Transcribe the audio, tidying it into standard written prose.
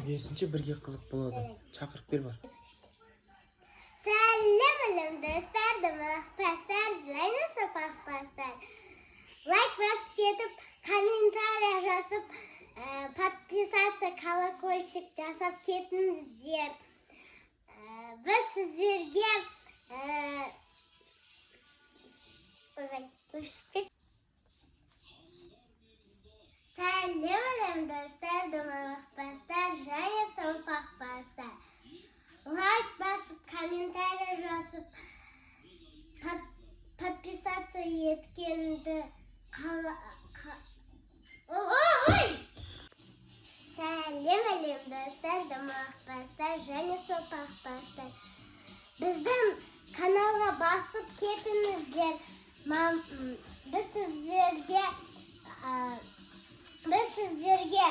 берсінші бірге қызық болады. Шақырып бер бар. Сәлем достар, пастар, және сапақ пастар. Лайк басып кетіп, комментарий жазып, подписаться, колокольчик жасап кетіңіздер. Біз сіздерге сәлем достар, пастар, және сапақ пастар. Лайк басып, комментарий жазып, подписаться еткенді Сәлем достар, пастар, және сопақ пастар. Біздің каналға басып кетіңіздер. Біз сіздерге